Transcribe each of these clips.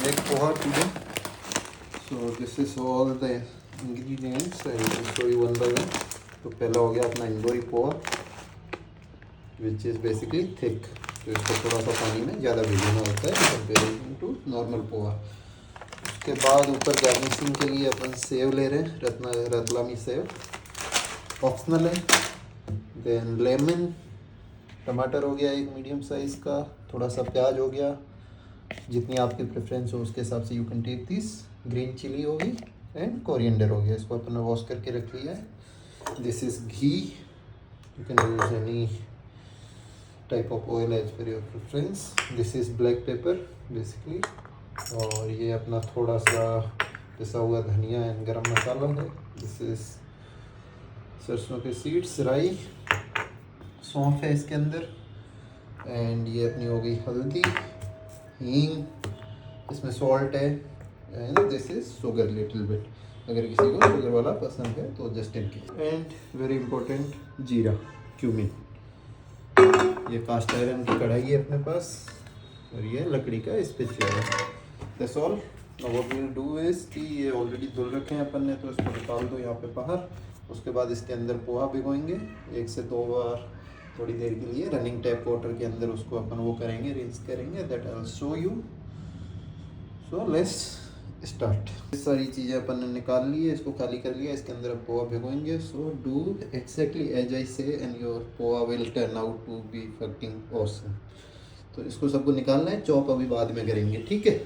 make poha today. So this is all the ingredients. I will show you one by one. तो पहला हो गया अपना Indori poha, which is basically thick. तो इसको थोड़ा सा पानी में ज़्यादा भिगोना होता है कंपेरिजन टू नॉर्मल पोहा. उसके बाद ऊपर गार्निशिंग के लिए अपन सेव ले रहे हैं, रतलामी सेव, ऑप्शनल है. देन लेमन, टमाटर हो गया एक मीडियम साइज़ का, थोड़ा सा प्याज हो गया, जितनी आपकी प्रेफरेंस हो उसके हिसाब से you can take this. Green chilli होगी एंड कोरिएंडर हो गया, इसको अपन ने वॉश करके रख लिया है. This is ghee, you can use any type of oil as per your preference. This is black pepper basically, और ये अपना थोड़ा सा पिसा हुआ धनिया एंड गरम मसाला है. दिस इज़ सरसों के सीड्स, राई, सौंफ है इसके अंदर. एंड ये अपनी हो गई हल्दी, हींग, इसमें सॉल्ट है. And this is sugar little bit, अगर किसी को शुगर वाला पसंद है तो just in case. And very important जीरा, क्यूमिन. ये कास्ट आयरन की कढ़ाई है अपने पास, और ये लकड़ी का स्पेचुला है. That's all. Now what we will do is कि ये ऑलरेडी धुल रखे हैं अपन ने, तो इसको निकाल दो यहाँ पे बाहर. उसके बाद इसके अंदर पोहा भिगोएंगे 1 से 2 बार थोड़ी देर के लिए रनिंग टैप वाटर के अंदर. उसको अपन वो करेंगे, रिंस करेंगे. That I will show you. So let's start. सारी चीज़ें अपन ने निकाल ली है, इसको खाली कर लिया. इसके अंदर अब पोहा भिगोएंगे. So do exactly as I say and your poha will turn out to be fucking awesome. तो इसको सबको निकालना है, चॉप अभी बाद में करेंगे, ठीक है.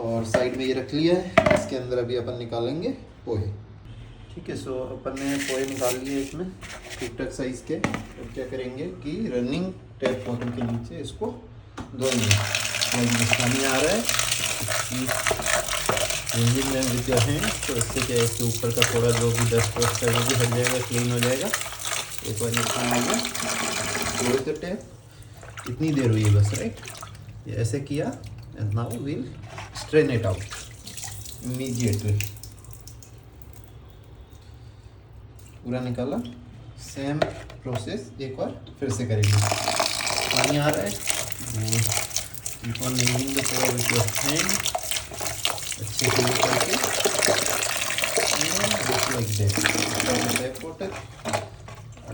और साइड में ये रख लिया है. इसके अंदर अभी अपन निकालेंगे पोहे, ठीक है. सो अपन ने पोहे निकाल लिए इसमें ठीक ठाक साइज़ के. अब क्या करेंगे कि रनिंग टैप वाटर के नीचे इसको धोएंगे. पानी आ रहा है इंजन में विद योर हैंड, तो इससे क्या है, इसके ऊपर का थोड़ा जो भी डस्ट वस्ट है वो भी हट जाएगा, क्लीन हो जाएगा. एक बार ये काम आएगा, थोड़े से टैप, इतनी देर हुई है बस, राइट. ये ऐसे किया and now will strain it out immediately. पूरा निकाला. सेम प्रोसेस एक बार फिर से करेंगे. पानी आ रहा है, अच्छे से करके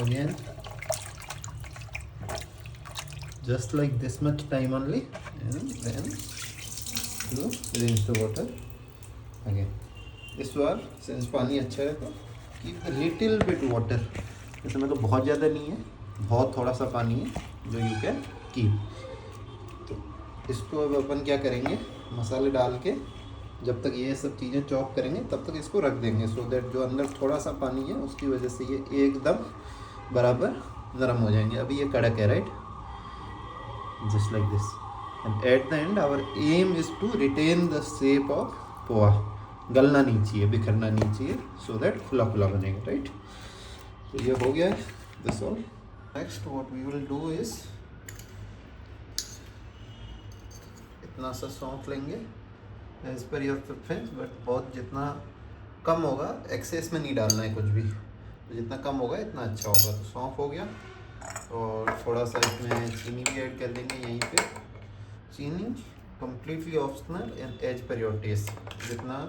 again just like this much time only, and then you rinse the water again. इस बार सिंस पानी अच्छा है तो keep the little bit water. इसमें तो बहुत ज़्यादा नहीं है, बहुत थोड़ा सा पानी है जो यू कैन कीप. तो इसको अब अपन क्या करेंगे, मसाले डाल के जब तक ये सब चीज़ें चॉप करेंगे तब तक इसको रख देंगे. सो दैट जो अंदर थोड़ा सा पानी है उसकी वजह से ये एकदम बराबर नरम हो जाएंगे. अभी ये कड़क है, right, just like this. And at the end our aim is to retain the shape of poha. गलना नहीं चाहिए, बिखरना नहीं चाहिए, so that खुला खुला बनेगा, right. तो ये हो गया है. That's all. Next what we will do is इतना सा सौंफ लेंगे as per your preference, but बहुत जितना कम होगा, एक्सेस में नहीं डालना है कुछ भी, तो जितना कम होगा इतना अच्छा होगा. तो सौंफ हो गया, और थोड़ा सा इसमें चीनी भी ऐड कर देंगे यहीं पे. चीनी completely optional and as per your taste. जितना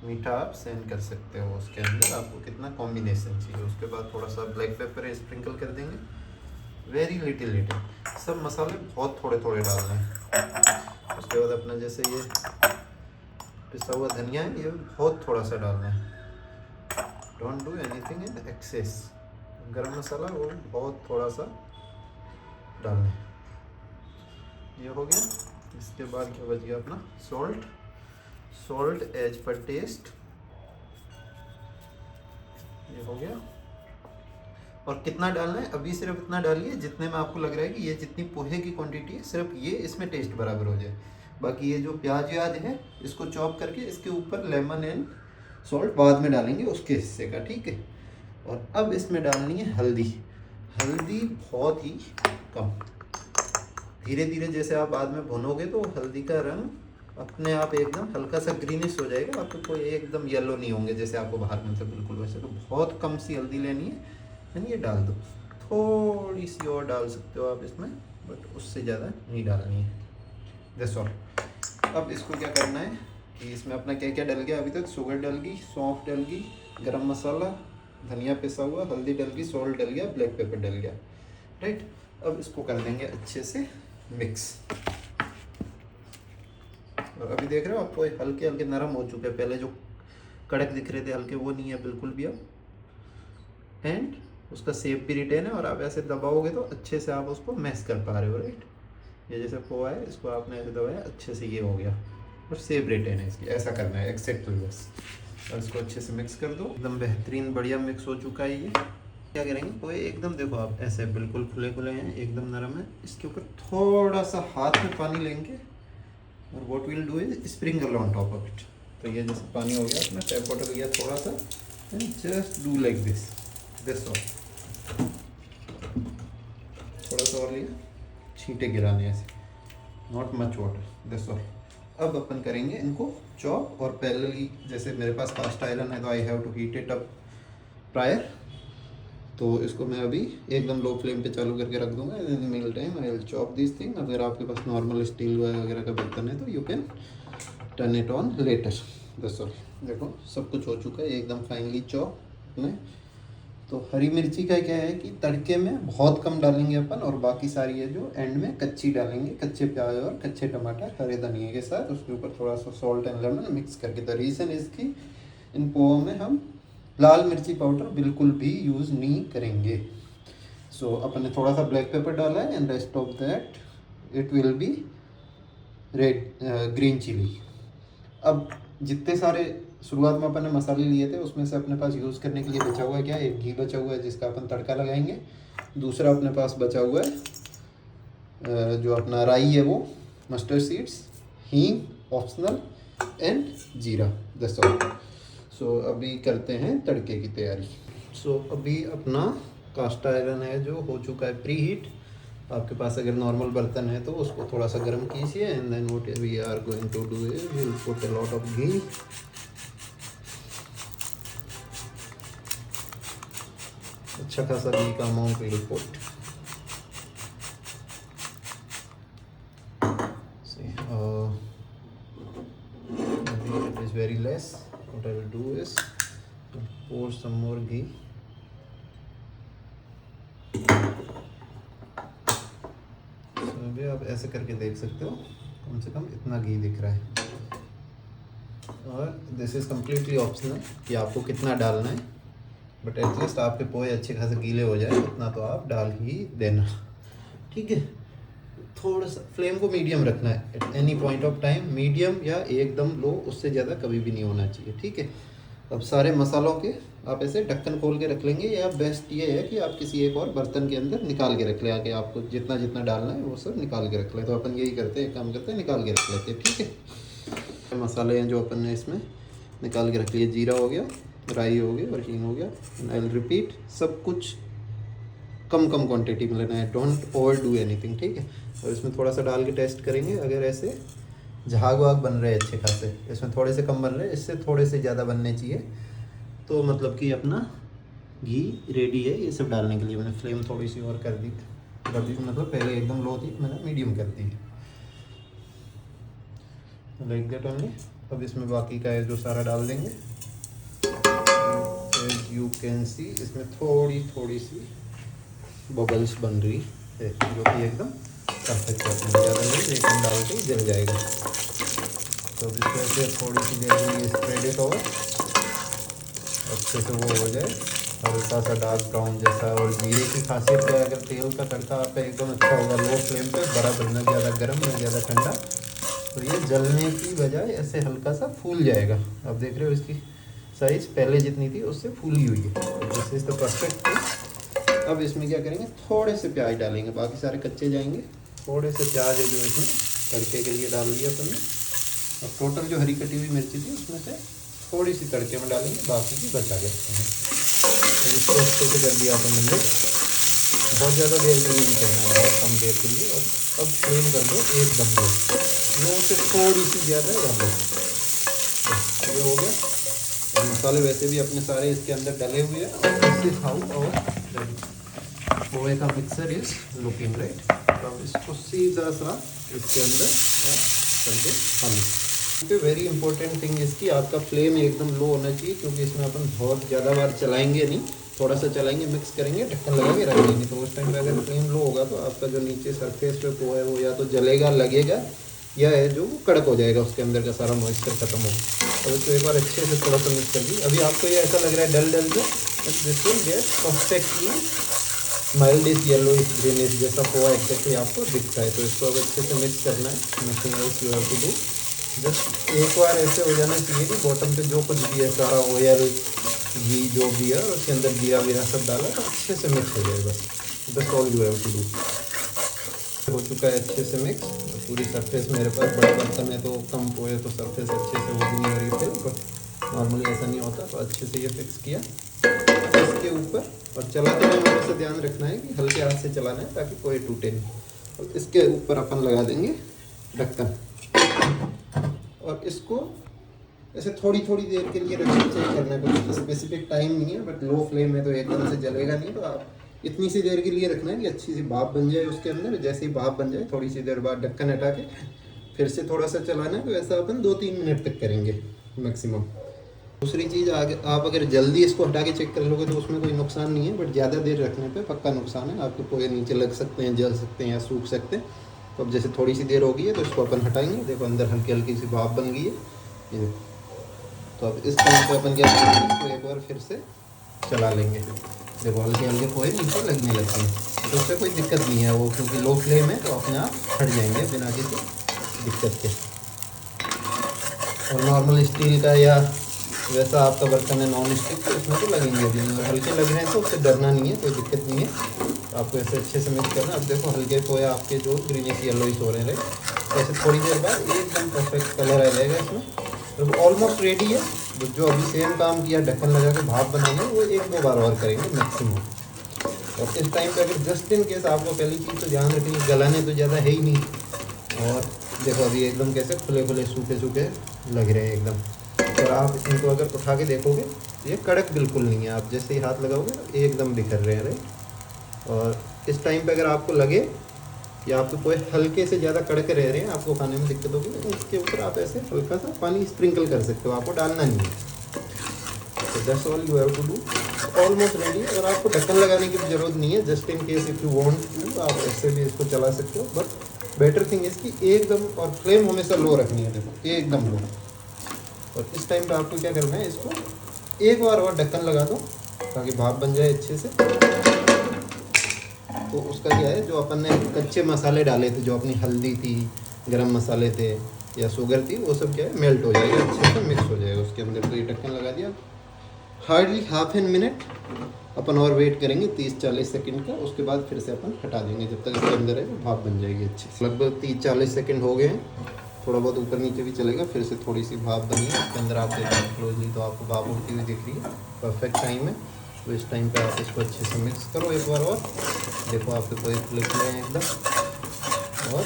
मीठा आप सहन कर सकते हो उसके अंदर, आपको कितना कॉम्बिनेशन चाहिए. उसके बाद थोड़ा सा ब्लैक पेपर स्प्रिंकल कर देंगे, वेरी लिटिल लिटिल. सब मसाले बहुत थोड़े थोड़े डालने हैं. उसके बाद अपना जैसे ये पिसा हुआ धनिया है, ये बहुत थोड़ा सा डालना है. Don't do anything in excess. गरम मसाला वो बहुत थोड़ा सा डालना है. ये हो गया. इसके बाद क्या बच गया अपना salt. Salt as per taste. ये हो गया. और कितना डालना है, अभी सिर्फ इतना डालिए जितने में आपको लग रहा है कि ये जितनी पोहे की क्वांटिटी है, सिर्फ ये इसमें टेस्ट बराबर हो जाए. बाकी ये जो प्याज व्याज है इसको चॉप करके इसके ऊपर लेमन एंड सॉल्ट बाद में डालेंगे उसके हिस्से का, ठीक है. और अब इसमें डालनी है हल्दी. हल्दी बहुत ही कम. धीरे धीरे जैसे आप बाद में भुनोगे तो हल्दी का रंग अपने आप एकदम हल्का सा ग्रीनिश हो जाएगा. आपको कोई एकदम येलो नहीं होंगे जैसे आपको बाहर मिलते बिल्कुल वैसे. तो बहुत कम सी हल्दी लेनी है एंड ये डाल दो. थोड़ी सी और डाल सकते हो आप इसमें, बट उससे ज़्यादा नहीं डालनी है. That's all. अब इसको क्या करना है कि इसमें अपना क्या क्या डल गया अभी तक, शुगर डल गई, सौंफ डल गई, गरम मसाला, धनिया पिसा हुआ, हल्दी डल गई, सॉल्ट डल गया, ब्लैक पेपर डल गया, राइट। अब इसको कर देंगे अच्छे से मिक्स। और अभी देख रहे हो आपको हल्के हल्के नरम हो चुके हैं, पहले जो कड़क दिख रहे थे हल्के वो नहीं है बिल्कुल भी अब, एंड उसका शेप भी रिटेन है। और आप ऐसे दबाओगे तो अच्छे से आप उसको मैश कर पा रहे हो, राइट। ये जैसे पोहा है, इसको आपने ऐसे दबाया अच्छे से ये हो गया और शेप रिटेन है इसकी, ऐसा करना है एक्सेक्टली बस। और इसको अच्छे से मिक्स कर दो, एकदम बेहतरीन बढ़िया मिक्स हो चुका है ये। क्या करेंगे पोहे एकदम देखो आप ऐसे बिल्कुल खुले खुले हैं, एकदम नरम है, इसके ऊपर थोड़ा सा हाथ में पानी लेंगे और what will do is sprinkle on top of it. तो ये जैसे पानी हो गया अपना टैप वाटर गया थोड़ा सा, and just do like this all, थोड़ा सा और लिया, छींटे गिराने ऐसे, not much water, this all. अब अपन करेंगे इनको चॉप, और पैरेलली जैसे मेरे पास कास्ट आयरन है तो I have to heat it up prior. तो इसको मैं अभी एकदम लो फ्लेम पे चालू करके रख दूंगा, in the meantime I will chop this thing. अगर आपके पास नॉर्मल स्टील वगैरह का बर्तन है तो you can turn it on later. This all, देखो सब कुछ हो चुका है एकदम फाइनली चॉप में। तो हरी मिर्ची का क्या है कि तड़के में बहुत कम डालेंगे अपन, और बाकी सारी है जो एंड में कच्ची डालेंगे, कच्चे प्याज और कच्चे टमाटर हरे धनिया के साथ, उसके ऊपर थोड़ा सा सॉल्ट एंड लेमन मिक्स करके। द रीज़न इसकी इन पोहा में हम लाल मिर्ची पाउडर बिल्कुल भी यूज़ नहीं करेंगे। सो अपन ने थोड़ा सा ब्लैक पेपर डाला है, and rest of that it will be red green chilli. अब जितने सारे शुरुआत में अपन ने मसाले लिए थे उसमें से अपने पास यूज़ करने के लिए बचा हुआ है क्या, एक घी बचा हुआ है जिसका अपन तड़का लगाएंगे। दूसरा अपने पास बचा हुआ है जो अपना राई है वो, मस्टर्ड सीड्स, हींग ऑप्शनल, एंड जीरा, दैट्स ऑल। सो अभी करते हैं तड़के की तैयारी। सो अभी अपना कास्ट आयरन है जो हो चुका है प्री हीट। आपके पास अगर नॉर्मल बर्तन है तो उसको थोड़ा सा गर्म कीजिए, and then what we are going to do is we will put a lot of ghee. अच्छा खासा घी का amount will put. maybe it is very less. What I will do is pour some more ghee. अभी आप ऐसे करके देख सकते हो कम से कम इतना घी दिख रहा है। और दिस इज़ कम्प्लीटली ऑप्शनल कि आपको कितना डालना है, बट एटलीस्ट आपके पोहे अच्छे खासे गीले हो जाए उतना तो आप डाल ही देना, ठीक है। थोड़ा सा फ्लेम को मीडियम रखना है at any point of time, medium या एकदम लो, उससे ज़्यादा कभी भी नहीं होना चाहिए, ठीक है। अब सारे मसालों के आप ऐसे ढक्कन खोल के रख लेंगे, या बेस्ट ये है कि आप किसी एक और बर्तन के अंदर निकाल के रख लें, आके आपको जितना जितना डालना है वो सब निकाल के रख लें। तो अपन यही करते हैं, काम करते हैं, निकाल के रख लेते हैं, ठीक है। मसाले हैं जो अपन ने इसमें निकाल के रख लिए, जीरा हो गया, राई हो गया और हींग हो गया। आई विल रिपीट, सब कुछ कम कम क्वांटिटी में लेना है, डोंट ओवर डू एनीथिंग, ठीक है। और इसमें थोड़ा सा डाल के टेस्ट करेंगे, अगर ऐसे झाग वाग बन रहे हैं अच्छे खासे, इसमें थोड़े से कम बन रहे हैं, इससे थोड़े से ज़्यादा बनने चाहिए, तो मतलब कि अपना घी रेडी है ये सब डालने के लिए। मैंने फ्लेम थोड़ी सी और कर दी, मतलब पहले एकदम लो थी, मैंने मीडियम कर दी, लाइक दैट ओनली। अब इसमें बाकी का है जो सारा डाल देंगे। एज यू कैन सी इसमें थोड़ी थोड़ी सी बबल्स बन रही है, जो कि एकदम परफेक्ट है, ज़्यादा नहीं, एकदम डाल के जल जाएगा। तो इस तरह से थोड़ी सी देर में स्प्रेड इट ओवर, अच्छे से वो हो जाए हल्का सा डार्क ब्राउन जैसा। और जीरे की खासियत क्या है, अगर तेल का तड़का आपका एकदम अच्छा होगा लो फ्लेम पे, बराबर, न ज़्यादा गर्म न ज़्यादा ठंडा, तो ये जलने की बजाय ऐसे हल्का सा फूल जाएगा। आप देख रहे हो इसकी साइज़ पहले जितनी थी उससे फूली हुई है, this is the perfect thing. अब इसमें क्या करेंगे, थोड़े से प्याज डालेंगे, बाकी सारे कच्चे जाएंगे। थोड़े से प्याज है जो इसमें तड़के के लिए डाल दिया अपन ने, और टोटल जो हरी कटी हुई मिर्ची थी उसमें से थोड़ी सी तड़के में डालेंगे, बाकी की बचा के रखेंगे। तो इसको अच्छे से कर दिया अपन ने, बहुत ज़्यादा देर के लिए नहीं करना है, बहुत कम देर के लिए। और अब फ्लेम कर दो एकदम लो से थोड़ी सी ज़्यादा या लो, तो ये हो गया। और मसाले वैसे भी अपने सारे इसके अंदर डले हुए हैं, और दिस इज हाउ आवर पोहे का मिक्सर इज लुकिंग, राइट। तो अब इसको सीधा सा इसके अंदर के आलू। वेरी इंपॉर्टेंट थिंग इसकी, आपका फ्लेम एकदम लो होना चाहिए, क्योंकि इसमें अपन बहुत ज़्यादा बार चलाएंगे नहीं, थोड़ा सा चलाएंगे, मिक्स करेंगे, ढक्कन लगा के रख देंगे। तो उस टाइम पे अगर फ्लेम लो होगा तो आपका जो नीचे सरफेस पे पोहा है वो या तो जलेगा, लगेगा, या है जो कड़क हो जाएगा, उसके अंदर का सारा मॉइस्चर खत्म हो। अब इसको एक बार अच्छे से थोड़ा सा मिक्स कर दी। अभी आपको ये ऐसा लग रहा है डल डल के, this will get perfectly mildish yellowish greenish जैसा पोहा एक्जैक्टली आपको दिखता है। तो इसको अब अच्छे से मिक्स करना है। Nothing else you have to do, just एक बार ऐसे हो जाना चाहिए कि बॉटम पे जो कुछ भी है सारा ऑयल घी जो भी है और उसके अंदर जीरा वीरा सब डाला तो अच्छे से मिक्स हो जाए, बस that's all you have to do. हो चुका है अच्छे से मिक्स, पूरी सरफेस मेरे पास बड़ा बर्तन है तो कम पोए तो सरफेस अच्छे से वो भी नहीं हो रही थी, बट नॉर्मली ऐसा नहीं होता। तो अच्छे से ये फिक्स किया इसके ऊपर, और चलाते हुए हमें से ध्यान रखना है कि हल्के हाथ से चलाना है ताकि कोई टूटे नहीं। और इसके ऊपर अपन लगा देंगे ढक्कन, और इसको ऐसे थोड़ी थोड़ी देर के लिए रखना चाहिए, करना है कुछ स्पेसिफिक टाइम नहीं है, बट लो फ्लेम में तो एकदम से जलेगा नहीं। तो आप इतनी सी देर के लिए रखना है कि अच्छी सी भाप बन जाए उसके अंदर। जैसे ही भाप बन जाए थोड़ी सी देर बाद ढक्कन हटा के फिर से थोड़ा सा चलाना है। तो ऐसा अपन 2-3 मिनट तक करेंगे मैक्सिमम। दूसरी चीज़, आगे आप अगर जल्दी इसको हटा के चेक कर लोगे तो उसमें कोई नुकसान नहीं है, बट ज़्यादा देर रखने पे पक्का नुकसान है। आपके पोहे नीचे लग सकते हैं, जल सकते हैं या सूख सकते हैं। तो अब जैसे थोड़ी सी देर हो गई है तो इसको अपन हटाएंगे। देखो अंदर हल्की हल्की सी भाप बन गई है ये देखो। तो अब इस टाइम पे अपन क्या करेंगे, इसको एक बार फिर से चला लेंगे। देखो हल्के हल्के पोहे नीचे लगने लगते हैं, तो उससे कोई दिक्कत नहीं है वो, क्योंकि लो फ्लेम है तो अपने आप हट जाएंगे बिना किसी दिक्कत के। और नॉर्मल स्टील का या वैसा आपका बर्तन है नॉन स्टिक, तो उसमें तो लगेंगे भी नहीं। और हल्के लग रहे हैं तो उससे डरना नहीं है, कोई दिक्कत नहीं है। तो आपको ऐसे अच्छे से मिक्स करना। अब देखो हल्के पोहे आपके जो ग्रीनिश येलोइश हो रहे हैं, ऐसे थोड़ी देर बाद एकदम परफेक्ट कलर आ जाएगा इसमें। तो ऑलमोस्ट रेडी है। जो अभी सेम काम किया ढक्कन लगा के भाप बनाएंगे वो 1-2 बार और करेंगे मैक्सिमम। और इस टाइम पे अगर जस्ट इन केस आपको पहली चीज़ तो ध्यान रखेंगे, गलाने तो ज़्यादा है ही नहीं। और देखो अभी एकदम कैसे खुले खुले सूखे सूखे लग रहे हैं एकदम। और आप इनको अगर उठा के देखोगे ये कड़क बिल्कुल नहीं है, आप जैसे ही हाथ लगाओगे एकदम बिखर रहे हैं राइट। और इस टाइम पे अगर आपको लगे कि आपके पोहे हल्के से ज़्यादा कड़क रह रहे हैं, आपको खाने में दिक्कत होगी, तो उसके ऊपर आप ऐसे हल्का सा पानी स्प्रिंकल कर सकते हो, आपको डालना नहीं है। तो that's all you have to do. Almost ready. और आपको ढक्कन लगाने की भी जरूरत नहीं है, just in case if you want to आप ऐसे भी इसको चला सकते हो। बट बेटर थिंग इसकी एकदम, और फ्लेम हमेशा लो रखनी है, देखो एकदम लो। और इस टाइम पे आपको क्या करना है, इसको एक बार और ढक्कन लगा दो ताकि भाप बन जाए अच्छे से। तो उसका क्या है, जो अपन ने कच्चे मसाले डाले थे, जो अपनी हल्दी थी, गरम मसाले थे या शुगर थी, वो सब क्या है मेल्ट हो जाएगा, अच्छे से मिक्स हो जाएगा उसके अंदर। तो ये ढक्कन लगा दिया। हार्डली हाफ एन मिनट अपन और वेट करेंगे, 30-40 सेकंड का। उसके बाद फिर से अपन हटा देंगे, जब तक इसके अंदर है वो भाप बन जाएगी अच्छे से। लगभग 30-40 सेकंड हो गए हैं, थोड़ा बहुत ऊपर नीचे भी चलेगा। फिर से थोड़ी सी भाप बनी है इसके अंदर, आप देखें क्लोजली तो आपको भाप उड़ती हुई दिख रही है। परफेक्ट टाइम है। तो इस टाइम पे आप इसको अच्छे से मिक्स करो एक बार और। देखो आपके कोई खुले खुले हैं एकदम। और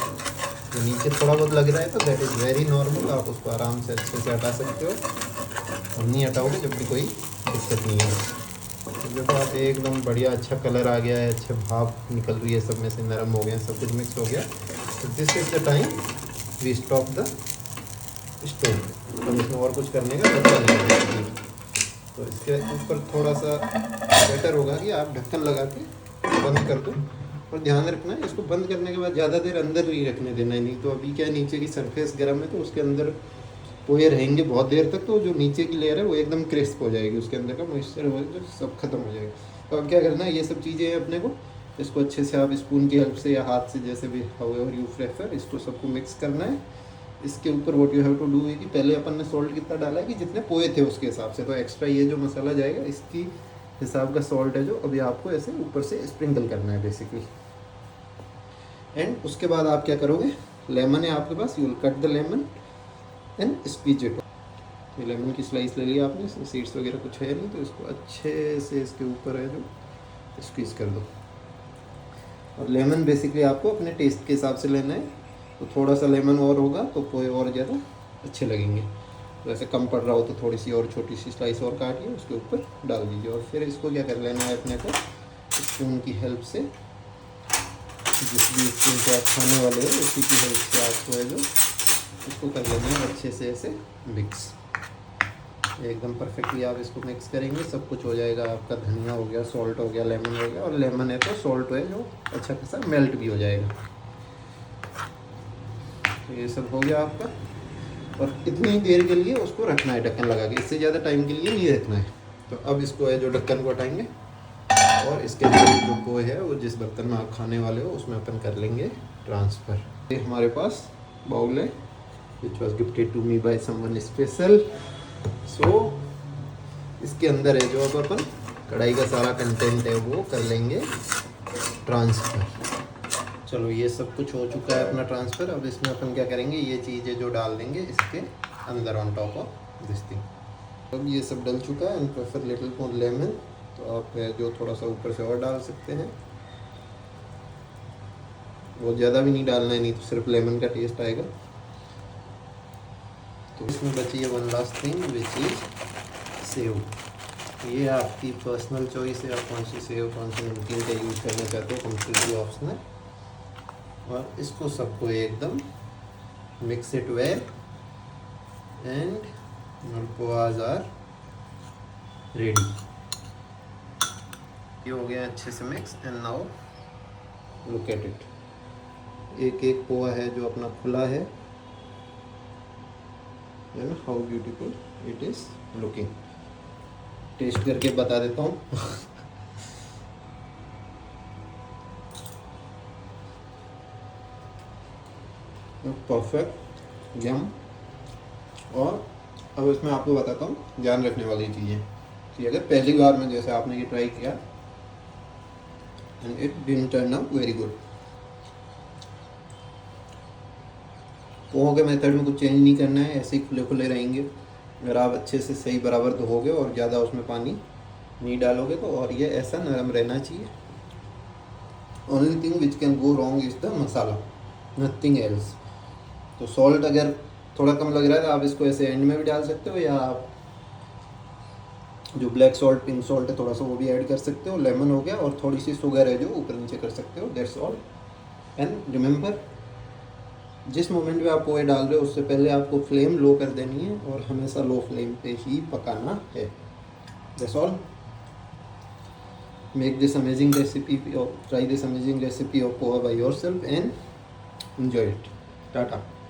जो नीचे थोड़ा बहुत लग रहा है तो दैट इज़ वेरी नॉर्मल, आप उसको आराम से अच्छे से हटा सकते हो। और नहीं हटाओगे जब भी कोई दिक्कत नहीं है। तो देखो आप एकदम बढ़िया अच्छा कलर आ गया है, अच्छे भाप निकल रही है, सब में से नरम हो गया, सब कुछ मिक्स हो गया। तो this is the time we stop the stove. अब इसमें और कुछ करने का बचा नहीं है। तो इसके ऊपर थोड़ा सा बेटर होगा कि आप ढक्कन लगा के बंद कर दो। और ध्यान रखना है, इसको बंद करने के बाद ज़्यादा देर अंदर नहीं रखने देना है, नहीं तो अभी क्या है नीचे की सरफेस गर्म है तो उसके अंदर पोहे रहेंगे बहुत देर तक, तो जो नीचे की लेयर है वो एकदम क्रिस्प हो जाएगी, उसके अंदर का मॉइस्चर हो जो सब खत्म हो जाएगा। तो अब क्या करना है, ये सब चीज़ें हैं अपने को, इसको अच्छे से आप स्पून की हेल्प से या हाथ से जैसे भी हाउएवर यू प्रेफर, इसको सबको मिक्स करना है। इसके ऊपर what you have to do है कि पहले अपन ने सॉल्ट कितना डाला है कि जितने पोहे थे उसके हिसाब से, तो एक्स्ट्रा ये जो मसाला जाएगा इसकी हिसाब का सॉल्ट है जो अभी आपको ऐसे ऊपर से स्प्रिंकल करना है बेसिकली। एंड उसके बाद आप क्या करोगे, लेमन है आपके पास, you will cut the lemon and squeeze it. ये लेमन की स्लाइस ले लिया आपने, इसमें सीड्स वगैरह कुछ है नहीं, तो इसको अच्छे से इसके ऊपर है जो स्क्वीज़ कर दो। और लेमन बेसिकली आपको अपने टेस्ट के हिसाब से लेना है, तो थोड़ा सा लेमन और होगा तो पोहे और ज़्यादा अच्छे लगेंगे। वैसे कम पड़ रहा हो तो थोड़ी सी और छोटी सी स्लाइस और काटिए, उसके ऊपर डाल दीजिए। और फिर इसको क्या कर लेना है अपने को, स्पून की हेल्प से, जिस भी स्पून से आप खाने वाले हो उसी की हेल्प से आपको है जो इसको कर लेना है अच्छे से ऐसे मिक्स, एकदम परफेक्टली आप इसको मिक्स करेंगे, सब कुछ हो जाएगा आपका। धनिया हो गया, सॉल्ट हो गया, लेमन हो गया, और लेमन है तो सॉल्ट है जो अच्छा खासा मेल्ट भी हो जाएगा। तो ये सब हो गया आपका, और इतनी देर के लिए उसको रखना है ढक्कन लगा के, इससे ज़्यादा टाइम के लिए नहीं रखना है। तो अब इसको है जो ढक्कन को हटाएंगे, और इसके अंदर जो पोहे है वो जिस बर्तन में आप खाने वाले हो उसमें अपन कर लेंगे ट्रांसफ़र। ये हमारे पास बाउल है which was gifted to me by someone special. So इसके अंदर है जो अब अपन कढ़ाई का सारा कंटेंट है वो कर लेंगे ट्रांसफ़र। चलो ये सब कुछ हो चुका है अपना ट्रांसफ़र। अब इसमें अपन क्या करेंगे, ये चीज़ें जो डाल देंगे इसके अंदर on top of this thing. अब ये सब डल चुका है, and prefer little more lemon, तो आप जो थोड़ा सा ऊपर से और डाल सकते हैं। बहुत ज़्यादा भी नहीं डालना है, नहीं तो सिर्फ लेमन का टेस्ट आएगा। तो इसमें बची है one last thing which is save. ये आपकी पर्सनल चॉइस है, आप कौन सी सेव कौन सी नमकीन का यूज़ करना चाहते हो, कम्प्लीटली ऑप्शनल। और इसको सबको एकदम mix it well, and your pohas are ready. ये हो गया अच्छे से mix, and now look at it. एक एक पोहा है जो अपना खुला है, and how beautiful it is looking. Taste करके बता देता हूँ। Perfect yum. और अब इसमें आपको बताता हूँ ध्यान रखने वाली चीज़ें कि अगर पहली बार में जैसे आपने ये ट्राई किया and it didn't turn out very good, पोहों के मेथड में कुछ चेंज नहीं करना है, ऐसे ही खुले खुले रहेंगे। अगर आप अच्छे से सही बराबर धोओगे और ज़्यादा उसमें पानी नहीं डालोगे तो, और ये ऐसा नरम रहना चाहिए। Only thing which can go wrong is the masala, nothing else. तो सॉल्ट अगर थोड़ा कम लग रहा है तो आप इसको ऐसे एंड में भी डाल सकते हो, या आप जो ब्लैक सॉल्ट पिंक सॉल्ट है थोड़ा सा वो भी ऐड कर सकते हो। लेमन हो गया, और थोड़ी सी शुगर है जो ऊपर नीचे कर सकते हो, दैट्स ऑल। एंड रिमेंबर, जिस मोमेंट में आप पोहे डाल रहे हो उससे पहले आपको फ्लेम लो कर देनी है, और हमेशा लो फ्लेम पे ही पकाना है। That's all. Make this amazing recipe और try this amazing recipe of poha by yourself and enjoy it. Tata.